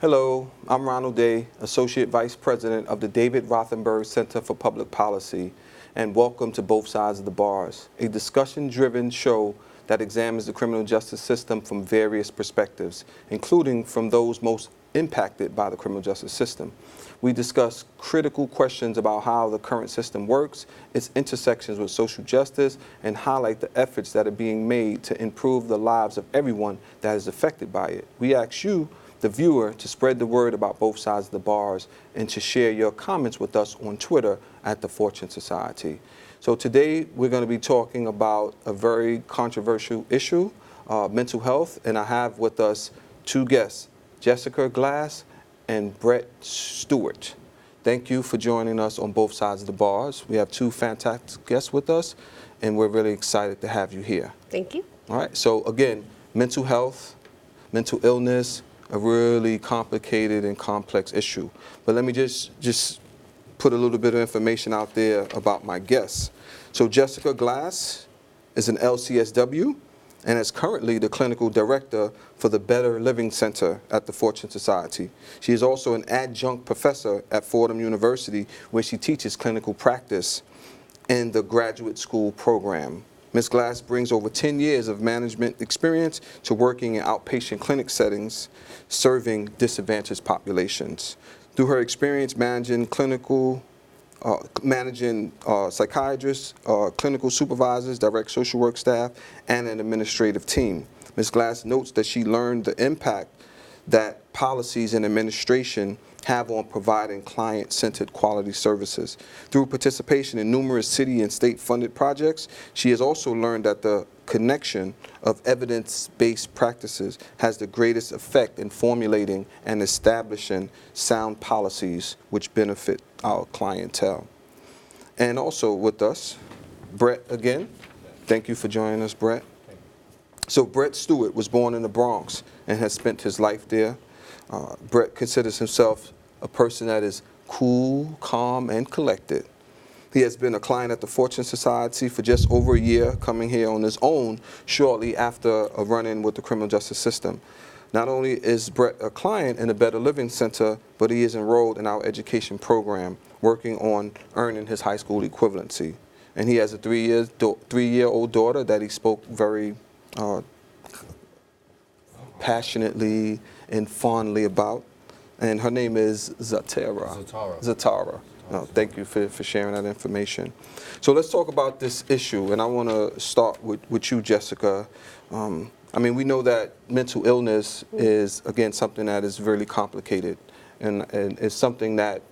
Hello, I'm Ronald Day, Associate Vice President of the David Rothenberg Center for Public Policy, and welcome to Both Sides of the Bars, a discussion-driven show that examines the criminal justice system from various perspectives, including from those most impacted by the criminal justice system. We discuss critical questions about how the current system works, its intersections with social justice, and highlight the efforts that are being made to improve the lives of everyone that is affected by it. We ask you, the viewer, to spread the word about Both Sides of the Bars and to share your comments with us on Twitter at The Fortune Society. So today we're going to be talking about a very controversial issue, mental health, and I have with us two guests, Jessica Glass and Brett Stewart. Thank you for joining us on Both Sides of the Bars. We have two fantastic guests with us, and we're really excited to have you here. Thank you. All right, so again, mental health, mental illness, a really complicated and complex issue. But let me just put a little bit of information out there about my guests. So Jessica Glass is an LCSW and is currently the clinical director for the Better Living Center at the Fortune Society. She is also an adjunct professor at Fordham University, where she teaches clinical practice in the graduate school program. Ms. Glass brings over 10 years of management experience to working in outpatient clinic settings, serving disadvantaged populations. Through her experience managing psychiatrists, clinical supervisors, direct social work staff, and an administrative team, Ms. Glass notes that she learned the impact that policies and administration have on providing client-centered quality services. Through participation in numerous city and state-funded projects, she has also learned that the connection of evidence-based practices has the greatest effect in formulating and establishing sound policies which benefit our clientele. And also with us, Brett again. Thank you for joining us, Brett. So Brett Stewart was born in the Bronx and has spent his life there. Brett considers himself a person that is cool, calm, and collected. He has been a client at the Fortune Society for just over a year, coming here on his own shortly after a run-in with the criminal justice system. Not only is Brett a client in the Better Living Center, but he is enrolled in our education program, working on earning his high school equivalency. And he has a three-year-old daughter that he spoke very passionately and fondly about, and her name is Zatara. Thank you for sharing that information. So let's talk about this issue, and I want to start with you, Jessica. I mean, we know that mental illness is, again, something that is really complicated, and it's something that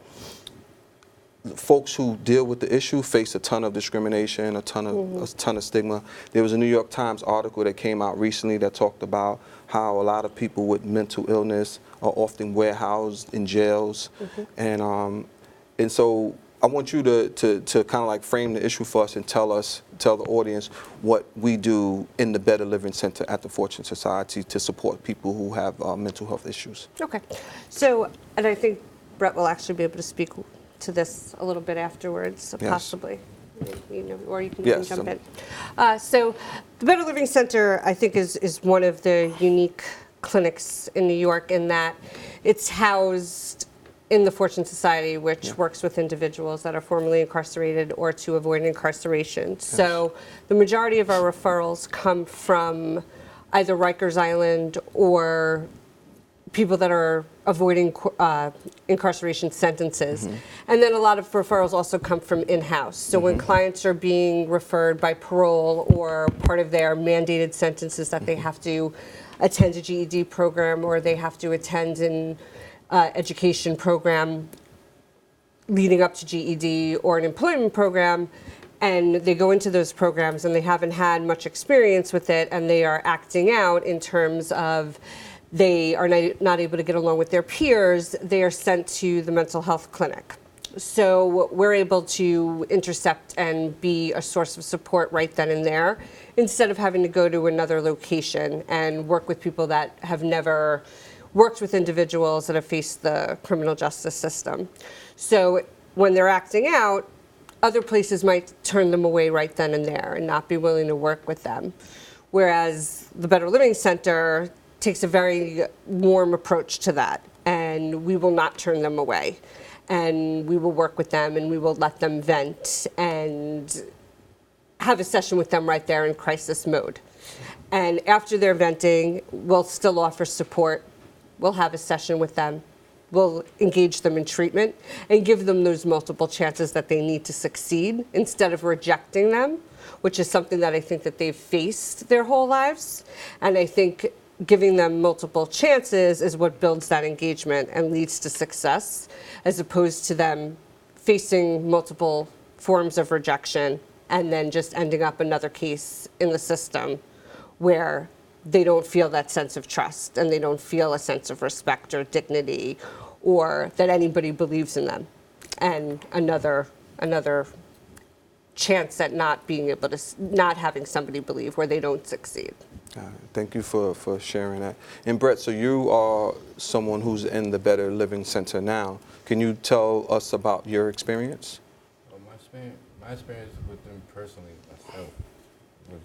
folks who deal with the issue face a ton of discrimination, a ton of stigma. There was a New York Times article that came out recently that talked about how a lot of people with mental illness are often warehoused in jails, and so I want you to kind of like frame the issue for us and tell the audience what we do in the Better Living Center at the Fortune Society to support people who have mental health issues. Okay, so, and I think Brett will actually be able to speak to this a little bit afterwards, yes. Possibly, you know, or you can jump in. So the Better Living Center, I think, is one of the unique clinics in New York in that it's housed in the Fortune Society, which works with individuals that are formerly incarcerated or to avoid incarceration. Yes. So the majority of our referrals come from either Rikers Island or people that are avoiding incarceration sentences. And then a lot of referrals also come from in-house. So when clients are being referred by parole or part of their mandated sentences that they have to attend a GED program or they have to attend an education program leading up to GED or an employment program, and they go into those programs and they haven't had much experience with it, and they are acting out in terms of they are not able to get along with their peers, they are sent to the mental health clinic. So we're able to intercept and be a source of support right then and there, instead of having to go to another location and work with people that have never worked with individuals that have faced the criminal justice system. So when they're acting out, other places might turn them away right then and there and not be willing to work with them. Whereas the Better Living Center takes a very warm approach to that. And and we will not turn them away. And we will work with them, and we will let them vent and have a session with them right there in crisis mode. And after they're venting, we'll still offer support. We'll have a session with them. We'll engage them in treatment and give them those multiple chances that they need to succeed instead of rejecting them, which is something that I think that they've faced their whole lives. And I think giving them multiple chances is what builds that engagement and leads to success, as opposed to them facing multiple forms of rejection and then just ending up another case in the system where they don't feel that sense of trust and they don't feel a sense of respect or dignity or that anybody believes in them. And another chance at not being able to, not having somebody believe where they don't succeed. Thank you for sharing that. And Brett, so you are someone who's in the Better Living Center now. Can you tell us about your experience? Well, my experience with them personally, myself, was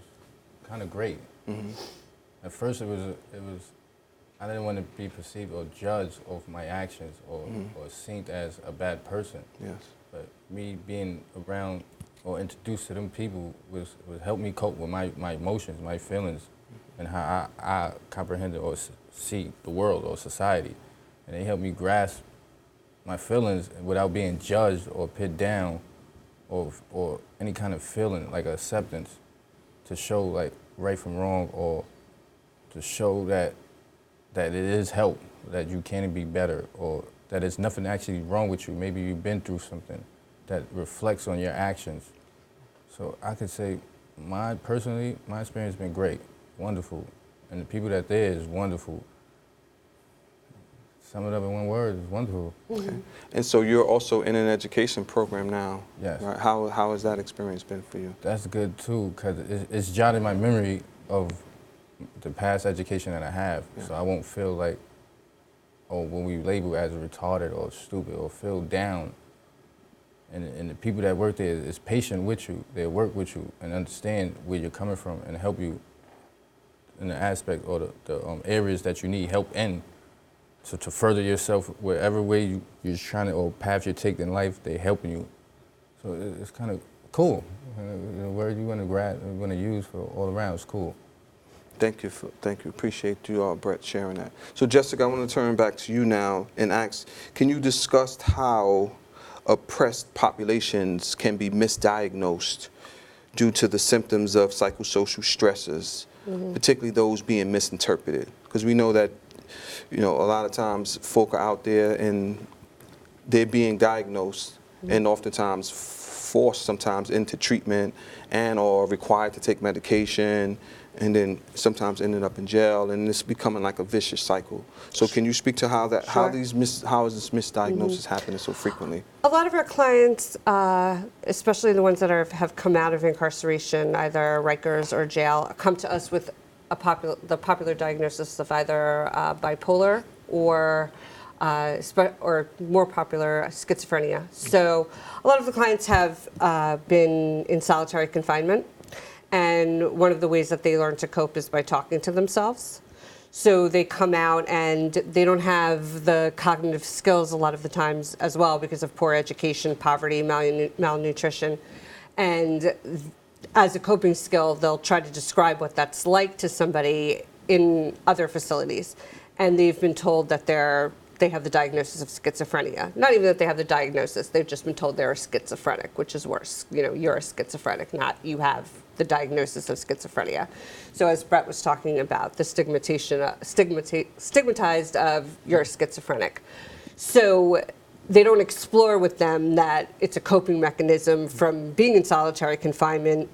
kind of great. Mm-hmm. At first, it was I didn't want to be perceived or judged of my actions or seen as a bad person. Yes. But me being around or introduced to them people was helped me cope with my emotions, my feelings, and how I comprehend or see the world or society. And they helped me grasp my feelings without being judged or put down or any kind of feeling like acceptance, to show like right from wrong, or to show that it is help, that you can be better, or that there's nothing actually wrong with you. Maybe you've been through something that reflects on your actions. So I could say my experience has been great, wonderful. And the people that there is wonderful. Sum it up in one word, it's wonderful. Okay. And so you're also in an education program now. Yes. Right? How has that experience been for you? That's good too, because it's jotted my memory of the past education that I have. Yeah. So I won't feel like, when we label as retarded or stupid or feel down. And the people that work there is patient with you. They work with you and understand where you're coming from and help you in the aspect or the areas that you need help in. So to further yourself, wherever way you're trying to, or path you take in life, they helping you. So it's kind of cool. The word you want to use for all around is cool. Thank you. Appreciate you, Brett, sharing that. So Jessica, I want to turn back to you now and ask, can you discuss how oppressed populations can be misdiagnosed due to the symptoms of psychosocial stresses, particularly those being misinterpreted? Because we know that, a lot of times folk are out there and they're being diagnosed and oftentimes forced sometimes into treatment and or required to take medication, and then sometimes ended up in jail, and it's becoming like a vicious cycle. So can you speak to how that, how is this misdiagnosis happening so frequently? A lot of our clients, especially the ones that have come out of incarceration, either Rikers or jail, come to us with the popular diagnosis of either bipolar or more popular schizophrenia. So a lot of the clients have been in solitary confinement. And one of the ways that they learn to cope is by talking to themselves. So they come out and they don't have the cognitive skills a lot of the times as well because of poor education, poverty, malnutrition. And as a coping skill, they'll try to describe what that's like to somebody in other facilities. And they've been told that they have the diagnosis of schizophrenia. Not even that they have the diagnosis, they've just been told they're a schizophrenic, which is worse. You're a schizophrenic, not you have the diagnosis of schizophrenia. So as Brett was talking about, the stigmatized of you're a schizophrenic. So they don't explore with them that it's a coping mechanism from being in solitary confinement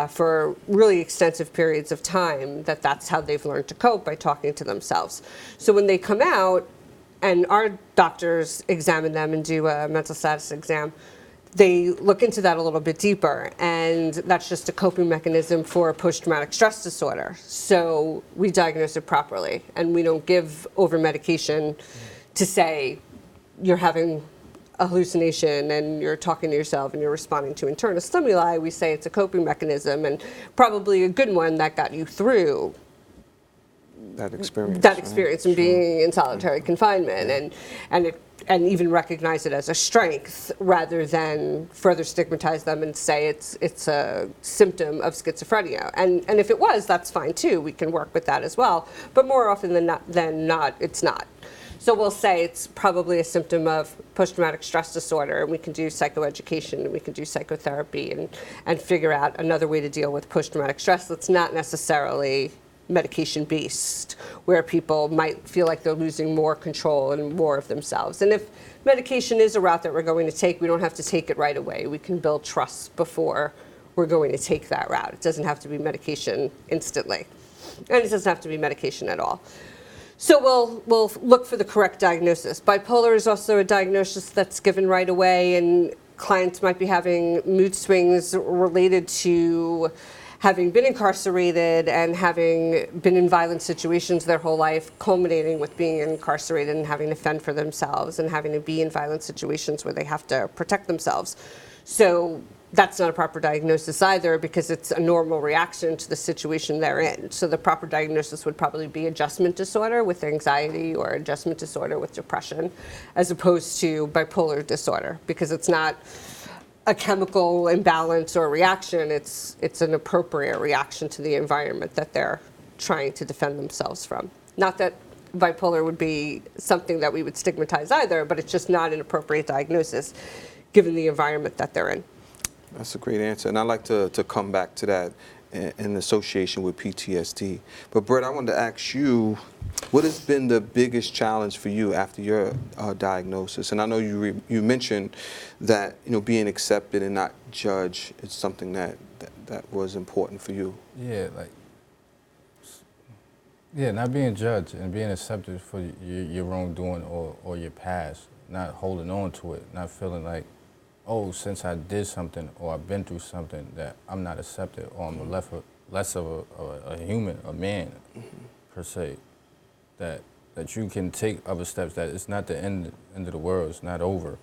for really extensive periods of time, that's how they've learned to cope, by talking to themselves. So when they come out, and our doctors examine them and do a mental status exam, they look into that a little bit deeper, and that's just a coping mechanism for post-traumatic stress disorder. So we diagnose it properly, and we don't give over medication to say you're having a hallucination and you're talking to yourself and you're responding to internal stimuli. We say it's a coping mechanism, and probably a good one that got you through that experience. That experience right? and being in solitary confinement, and even recognize it as a strength rather than further stigmatize them and say it's a symptom of schizophrenia. And if it was, that's fine too. We can work with that as well. But more often than not, it's not. So we'll say it's probably a symptom of post-traumatic stress disorder, and we can do psychoeducation and we can do psychotherapy and figure out another way to deal with post-traumatic stress that's not necessarily medication-based, where people might feel like they're losing more control and more of themselves. And if medication is a route that we're going to take, we don't have to take it right away. We can build trust before we're going to take that route. It doesn't have to be medication instantly, and it doesn't have to be medication at all. So we'll look for the correct diagnosis. Bipolar is also a diagnosis that's given right away, and clients might be having mood swings related to having been incarcerated and having been in violent situations their whole life, culminating with being incarcerated and having to fend for themselves and having to be in violent situations where they have to protect themselves. So that's not a proper diagnosis either, because it's a normal reaction to the situation they're in. So the proper diagnosis would probably be adjustment disorder with anxiety or adjustment disorder with depression, as opposed to bipolar disorder, because it's not a chemical imbalance or reaction. It's an appropriate reaction to the environment that they're trying to defend themselves from. Not that bipolar would be something that we would stigmatize either, but it's just not an appropriate diagnosis given the environment that they're in. That's a great answer, and I'd like to come back to that in association with PTSD. But Brett, I wanted to ask you, what has been the biggest challenge for you after your diagnosis? And I know you mentioned that being accepted and not judged is something that was important for you. Yeah, not being judged and being accepted for your wrongdoing or your past, not holding on to it, not feeling like, oh, since I did something or I've been through something that I'm not accepted or I'm less of a human, a man, per se, that you can take other steps, that it's not the end of the world, it's not over,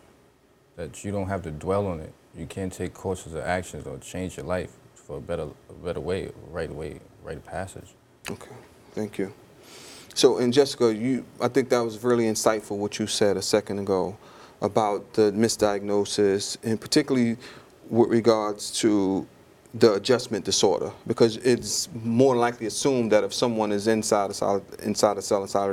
that you don't have to dwell on it. You can take courses of actions or change your life for a better way, right passage. Okay, thank you. So, and Jessica, I think that was really insightful what you said a second ago about the misdiagnosis, and particularly with regards to the adjustment disorder, because it's more likely assumed that if someone is inside a cell, inside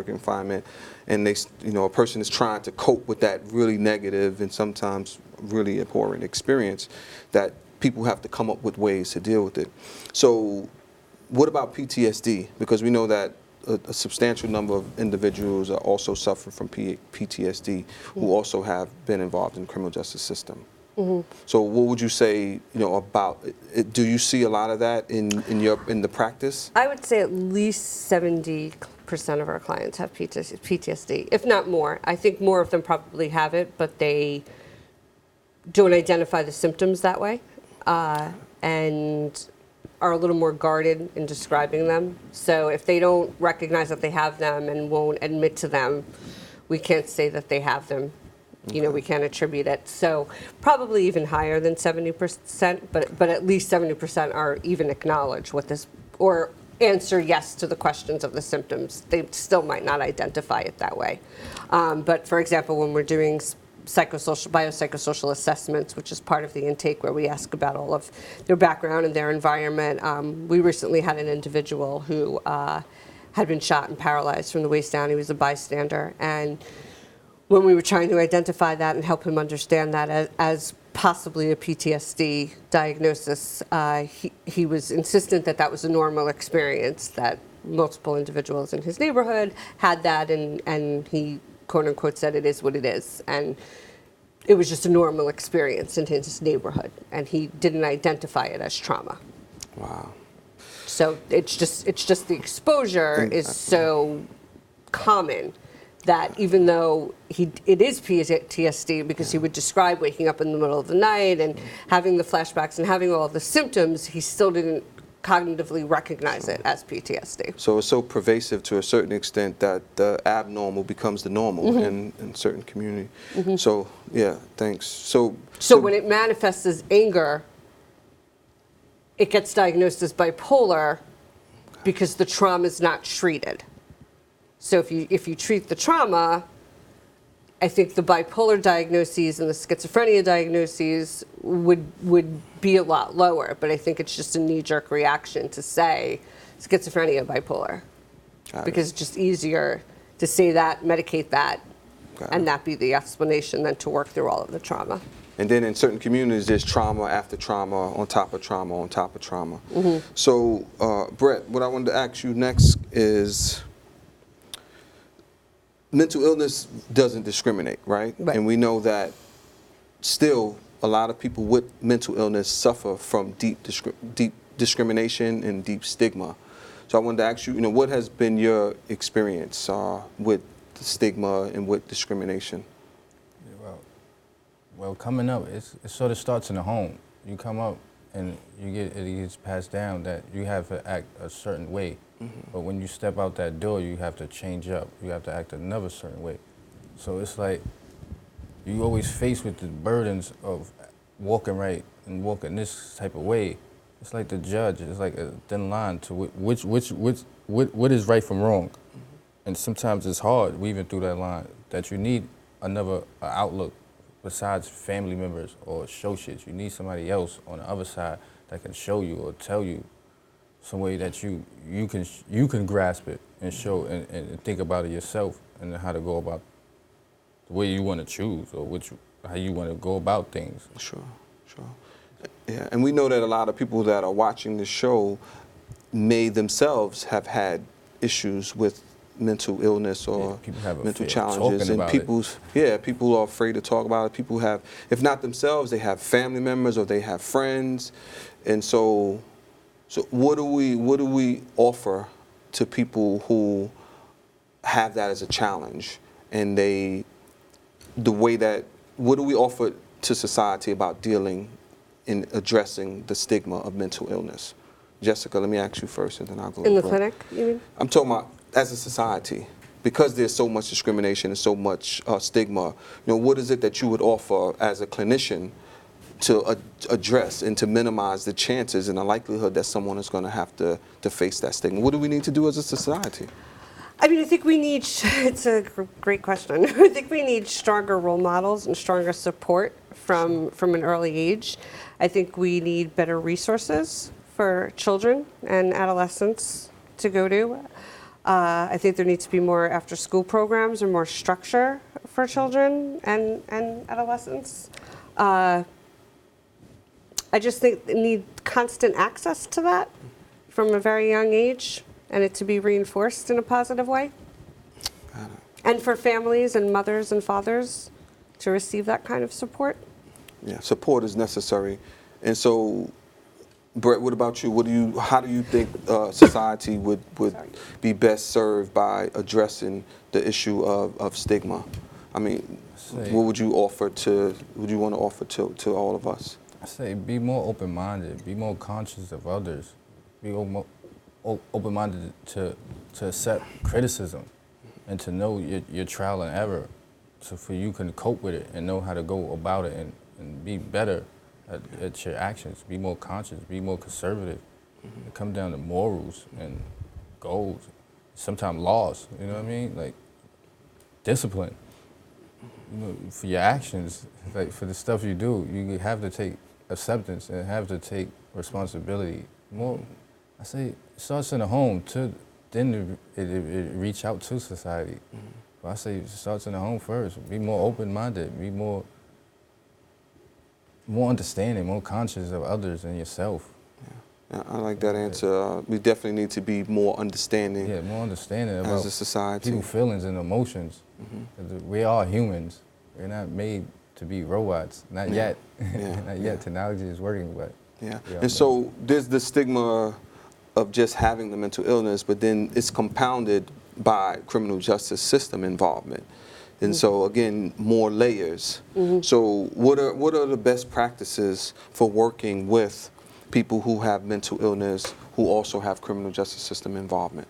confinement, and a person is trying to cope with that really negative and sometimes really abhorrent experience, that people have to come up with ways to deal with it. So, what about PTSD? Because we know that a substantial number of individuals are also suffering from PTSD who also have been involved in the criminal justice system. So what would you say, about it? Do you see a lot of that in the practice? I would say at least 70% of our clients have PTSD, if not more. I think more of them probably have it, but they don't identify the symptoms that way, and are a little more guarded in describing them. So if they don't recognize that they have them and won't admit to them, we can't say that they have them. Okay. We can't attribute it. So probably even higher than 70%, but at least 70% are even acknowledge what this, or answer yes to the questions of the symptoms. They still might not identify it that way. But for example, when we're doing biopsychosocial assessments, which is part of the intake where we ask about all of their background and their environment. We recently had an individual who had been shot and paralyzed from the waist down. He was a bystander. And when we were trying to identify that and help him understand that as possibly a PTSD diagnosis, he was insistent that that was a normal experience, that multiple individuals in his neighborhood had that, and he quote unquote said it is what it is, and it was just a normal experience in his neighborhood, and he didn't identify it as trauma. Wow. So it's just the exposure is so common that even though it is PTSD, because he would describe waking up in the middle of the night and having the flashbacks and having all of the symptoms, he still didn't cognitively recognize it as PTSD. So it's so pervasive to a certain extent that the abnormal becomes the normal in certain community. So yeah, thanks. So when it manifests as anger, it gets diagnosed as bipolar because the trauma is not treated. So if you treat the trauma, I think the bipolar diagnoses and the schizophrenia diagnoses would be a lot lower. But I think it's just a knee-jerk reaction to say schizophrenia, bipolar, because it's just easier to say that, medicate that, and that be the explanation than to work through all of the trauma. And then in certain communities, there's trauma after trauma, on top of trauma, on top of trauma. So, Brett, what I wanted to ask you next is, mental illness doesn't discriminate, right? And we know that still a lot of people with mental illness suffer from deep discrimination and deep stigma. So I wanted to ask you, what has been your experience with the stigma and with discrimination? Well, coming up, it sort of starts in the home. You come up and it gets passed down that you have to act a certain way. But when you step out that door, you have to change up. You have to act another certain way. So it's like you always faced with the burdens of walking right and walking this type of way. It's like the judge. It's like a thin line to what is right from wrong. And sometimes it's hard weaving through that line, that you need another outlook besides family members or associates. You need somebody else on the other side that can show you or tell you some way that you can grasp it and show and think about it yourself, and how to go about the way you want to choose or how you want to go about things. Sure. Yeah, and we know that a lot of people that are watching the show may themselves have had issues with mental illness or mental challenges, and people are afraid to talk about it. People have, if not themselves, they have family members or they have friends, and so what do we offer to people who have that as a challenge, and what do we offer to society about dealing and addressing the stigma of mental illness? Jessica, let me ask you first, and then I'll go. In the clinic, you mean? I'm talking about as a society, because there's so much discrimination and so much stigma. What is it that you would offer as a clinician to address and to minimize the chances and the likelihood that someone is going to have to face that stigma? What do we need to do as a society? I mean, I think we need, it's a great question. I think we need stronger role models and stronger support from an early age. I think we need better resources for children and adolescents to go to. I think there needs to be more after-school programs or more structure for children and adolescents. I just think they need constant access to that from a very young age, and it to be reinforced in a positive way. And for families and mothers and fathers to receive that kind of support. Yeah, support is necessary. And so, Brett, what about you? How do you think society would be best served by addressing the issue of stigma? I mean, what would you want to offer to all of us? I say be more open-minded, be more conscious of others, be more open-minded to accept criticism and to know your trial and error, so for you can cope with it and know how to go about it and be better at your actions, be more conscious, be more conservative. It comes down to morals and goals, sometimes laws, you know what I mean? Like discipline, for your actions, like for the stuff you do, you have to take acceptance and have to take responsibility. I say it starts in the home, then it reach out to society. But I say it starts in the home first. Be more open-minded, be more understanding, more conscious of others and yourself. Yeah, I like that answer. We definitely need to be more understanding. Yeah, more understanding about as a society. People's feelings and emotions. We are humans. We're not made to be robots. Not yet. Not yet. Technology is working, but and so there's the stigma of just having the mental illness, but then it's compounded by criminal justice system involvement. And so again, more layers. So what are the best practices for working with people who have mental illness who also have criminal justice system involvement?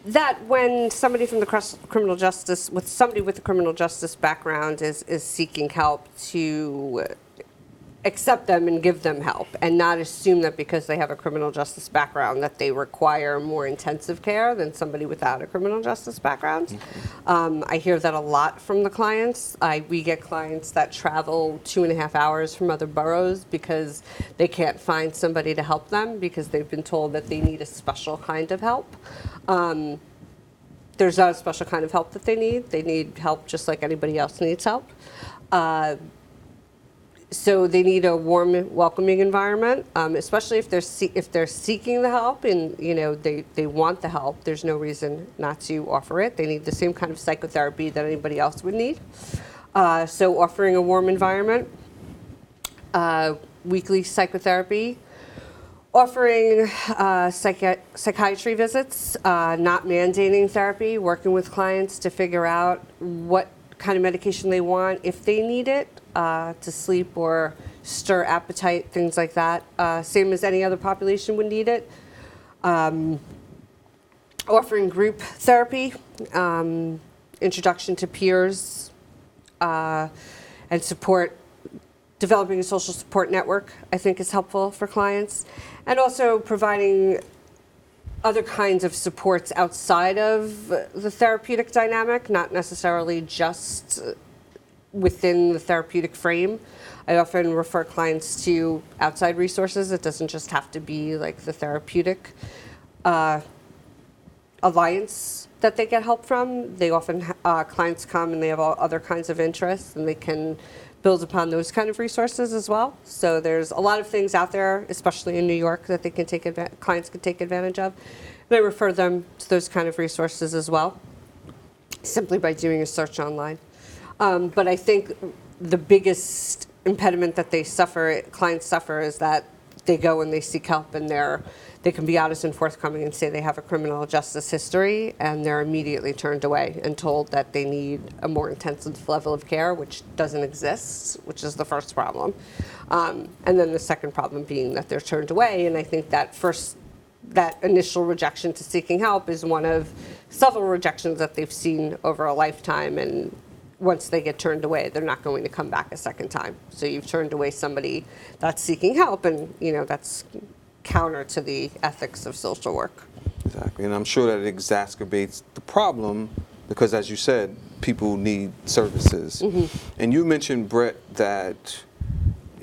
That when somebody from the criminal justice, somebody with a criminal justice background is seeking help to accept them and give them help, and not assume that because they have a criminal justice background that they require more intensive care than somebody without a criminal justice background. I hear that a lot from the clients. We get clients that travel 2.5 hours from other boroughs because they can't find somebody to help them because they've been told that they need a special kind of help. There's not a special kind of help that they need. They need help just like anybody else needs help. So they need a warm, welcoming environment, especially if they're seeking the help and they want the help. There's no reason not to offer it. They need the same kind of psychotherapy that anybody else would need. So offering a warm environment, weekly psychotherapy, offering psychiatry visits, not mandating therapy, working with clients to figure out what kind of medication they want, if they need it, to sleep or stir appetite, things like that. Same as any other population would need it. Offering group therapy, introduction to peers, and support. Developing a social support network, I think, is helpful for clients. And also providing other kinds of supports outside of the therapeutic dynamic, not necessarily just within the therapeutic frame. I often refer clients to outside resources. It doesn't just have to be like the therapeutic alliance that they get help from. They often, clients come and they have all other kinds of interests, and they can build upon those kind of resources as well. So there's a lot of things out there, especially in New York, that they can clients can take advantage of. And I refer them to those kind of resources as well, simply by doing a search online. But I think the biggest impediment that clients suffer, is that they go and they seek help, and they can be honest and forthcoming and say they have a criminal justice history, and they're immediately turned away and told that they need a more intensive level of care, which doesn't exist, which is the first problem. And then the second problem being that they're turned away, and I think that initial rejection to seeking help is one of several rejections that they've seen over a lifetime, and once they get turned away, they're not going to come back a second time. So you've turned away somebody that's seeking help, and that's counter to the ethics of social work. Exactly, and I'm sure that it exacerbates the problem because, as you said, people need services. And you mentioned, Brett, that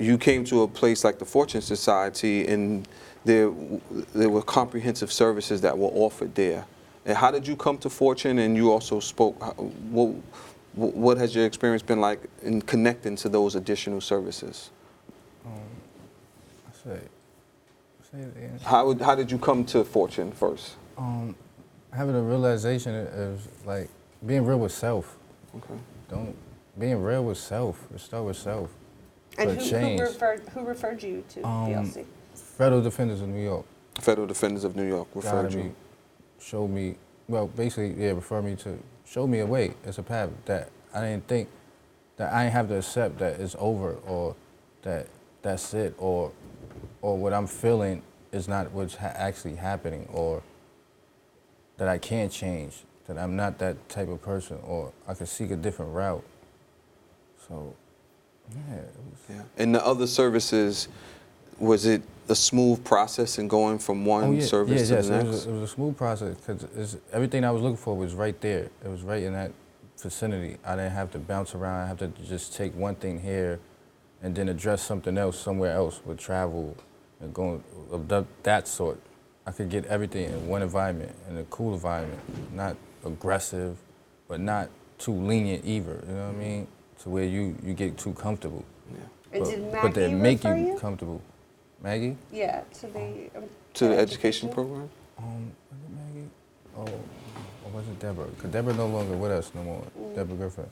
you came to a place like the Fortune Society, and there were comprehensive services that were offered there. And how did you come to Fortune? And you also spoke. What has your experience been like in connecting to those additional services? How did you come to Fortune first? Having a realization of like being real with self. Okay. Being real with self. Start with self. And who referred you to DLC? Federal Defenders of New York. Federal Defenders of New York referred you. Showed me, referred me to, show me a way. It's a path that I didn't think, that I didn't have to accept that it's over, or that's it, or what I'm feeling is not what's actually happening, or that I can't change, that I'm not that type of person, or I could seek a different route. So, yeah. And the other services, was it a smooth process in going from one service to the next? It was a smooth process, because everything I was looking for was right there. It was right in that vicinity. I didn't have to bounce around. I have to just take one thing here and then address something else somewhere else with travel and going of that sort. I could get everything in one environment, in a cool environment, not aggressive, but not too lenient either, you know what I mean? To where you get too comfortable. Yeah. And did Maggie but they make refer you comfortable. Maggie? Yeah, to the education program? Was it Maggie? Or was it Deborah? Because Deborah no longer with us no more. Deborah Griffin.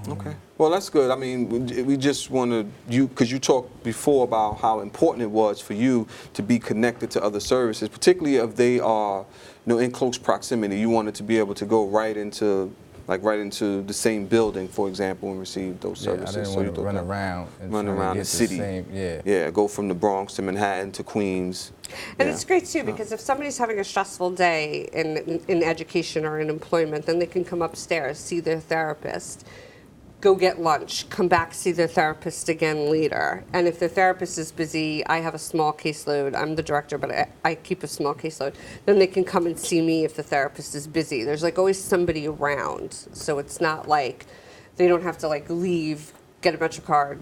Okay. Well, that's good. I mean, we just want to, because you talked before about how important it was for you to be connected to other services, particularly if they are, in close proximity. You wanted to be able to go right into the same building, for example, and receive those services. I didn't want to run around the city. Go from the Bronx to Manhattan to Queens. And it's great too, because if somebody's having a stressful day in education or in employment, then they can come upstairs, see their therapist, go get lunch, come back, see their therapist again later. And if their therapist is busy, I have a small caseload. I'm the director, but I keep a small caseload. Then they can come and see me if the therapist is busy. There's like always somebody around. So it's not like they don't have to like leave, get a MetroCard,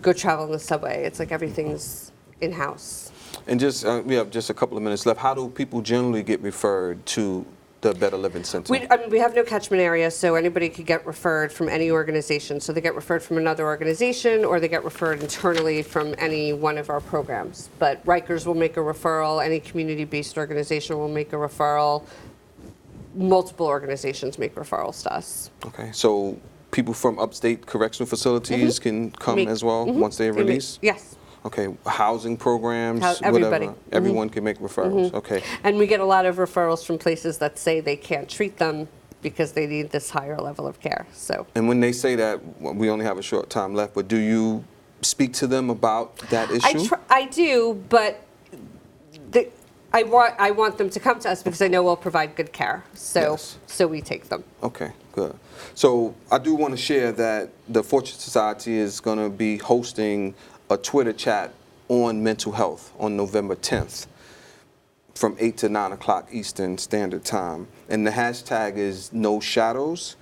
go travel in the subway. It's like everything's in-house. And just, we have just a couple of minutes left. How do people generally get referred to the Better Living Center? We have no catchment area, so anybody could get referred from any organization. So they get referred from another organization, or they get referred internally from any one of our programs. But Rikers will make a referral. Any community-based organization will make a referral. Multiple organizations make referrals to us. Okay, so people from upstate correctional facilities can come as well once they're released? Yes. Okay, housing programs, everybody. whatever. Everyone can make referrals. Okay. And we get a lot of referrals from places that say they can't treat them because they need this higher level of care. So. And when they say that, we only have a short time left, but do you speak to them about that issue? I do, but I want them to come to us because I know we'll provide good care. So so we take them. Okay, good. So I do want to share that the Fortune Society is going to be hosting a Twitter chat on mental health on November 10th from 8 to 9 o'clock Eastern Standard Time. And the hashtag is No Shadows,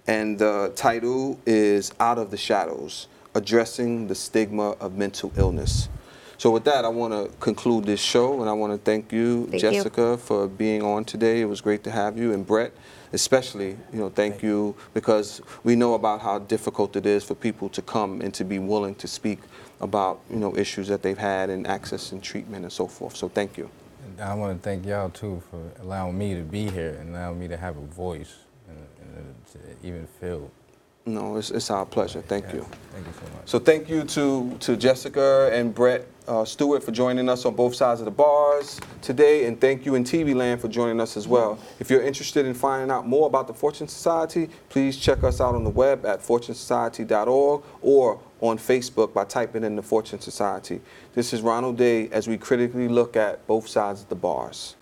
and the title is Out of the Shadows, Addressing the Stigma of Mental Illness. So with that, I want to conclude this show, and I want to thank you, Jessica, for being on today. It was great to have you, and Brett, especially, thank you, because we know about how difficult it is for people to come and to be willing to speak about, issues that they've had and access and treatment and so forth. So thank you. And I want to thank y'all too for allowing me to be here and allowing me to have a voice and to even feel. No, it's our pleasure. Thank you. Thank you so much. So thank you to Jessica and Brett Stewart for joining us on both sides of the bars today, and thank you in TV Land for joining us as well. If you're interested in finding out more about the Fortune Society, please check us out on the web at fortunesociety.org or on Facebook by typing in the Fortune Society. This is Ronald Day as we critically look at both sides of the bars.